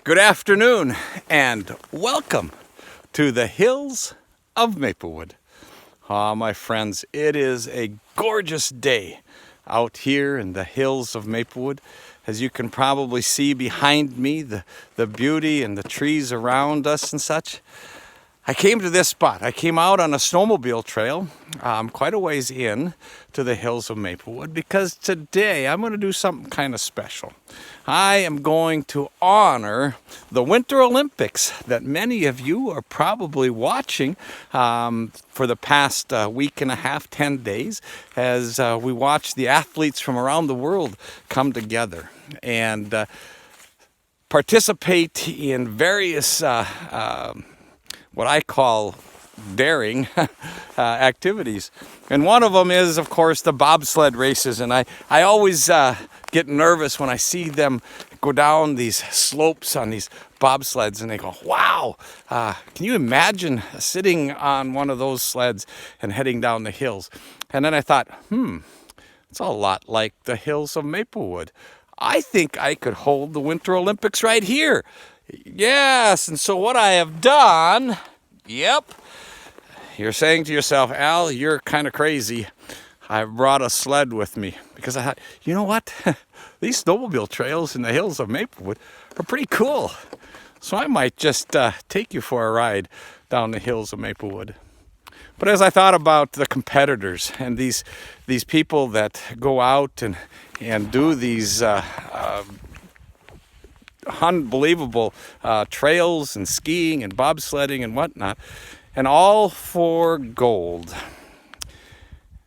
Good afternoon and welcome to the Hills of Maplewood. My friends, it is a gorgeous day out here in the Hills of Maplewood. As you can probably see behind me, the beauty and the trees around us and such. I came to this spot. I came out on a snowmobile trail quite a ways in to the Hills of Maplewood because today I'm going to do something kind of special. I am going to honor the Winter Olympics that many of you are probably watching for the past week and a half, 10 days, as we watch the athletes from around the world come together and participate in various what I call daring activities. And one of them is, of course, the bobsled races. And I always get nervous when I see them go down these slopes on these bobsleds and they go, wow, can you imagine sitting on one of those sleds and heading down the hills? And then I thought, it's a lot like the Hills of Maplewood. I think I could hold the Winter Olympics right here. Yes, and so what I have done, you're saying to yourself, Al, you're kind of crazy. I brought a sled with me because I thought, you know what? These snowmobile trails in the Hills of Maplewood are pretty cool. So I might just take you for a ride down the Hills of Maplewood. But as I thought about the competitors and these people that go out and do these unbelievable trails and skiing and bobsledding and whatnot, and all for gold.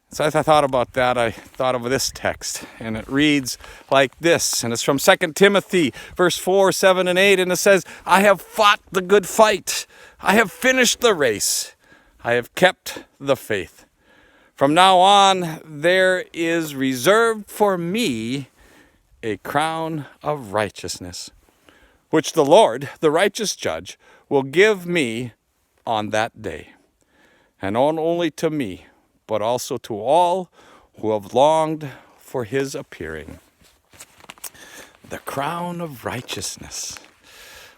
So as I thought about that, I thought of this text, and it reads like this, and it's from 2 Timothy, verse 4, 7, and 8, and it says, I have fought the good fight. I have finished the race. I have kept the faith. From now on, there is reserved for me a crown of righteousness, which the Lord, the righteous judge, will give me on that day. And not only to me, but also to all who have longed for his appearing. The crown of righteousness.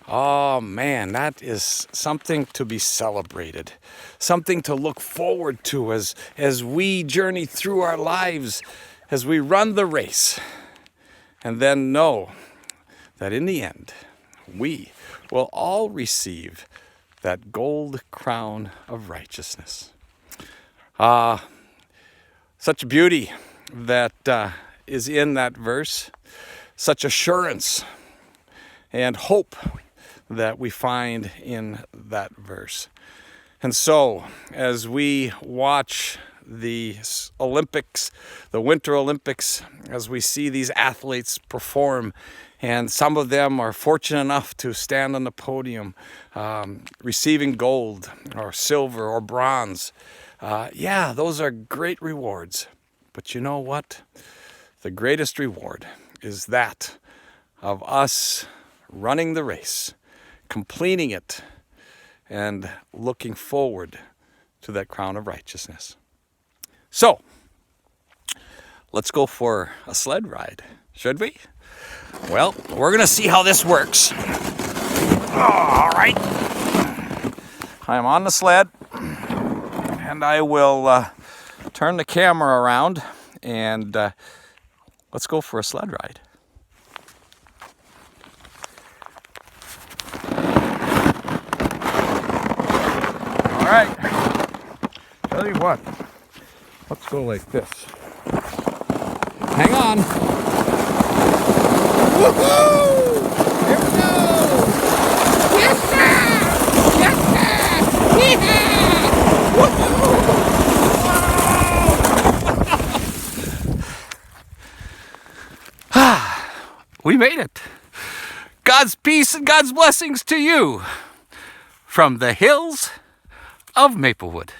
Oh man, that is something to be celebrated. Something to look forward to as we journey through our lives, as we run the race. And then know that in the end, we will all receive that gold crown of righteousness. Such beauty that is in that verse, such assurance and hope that we find in that verse. And so, as we watch the Olympics, the Winter Olympics, as we see these athletes perform, and some of them are fortunate enough to stand on the podium receiving gold or silver or bronze. Those are great rewards. But you know what? The greatest reward is that of us running the race, completing it, and looking forward to that crown of righteousness. So, let's go for a sled ride, should we? Well, we're going to see how this works. All right. I'm on the sled, and I will turn the camera around, and let's go for a sled ride. All right. Tell you what, let's go like this. Hang on. Woohoo! Here we go! Yes, sir! Yes, sir! Yeah! Woohoo! We made it. God's peace and God's blessings to you from the Hills of Maplewood.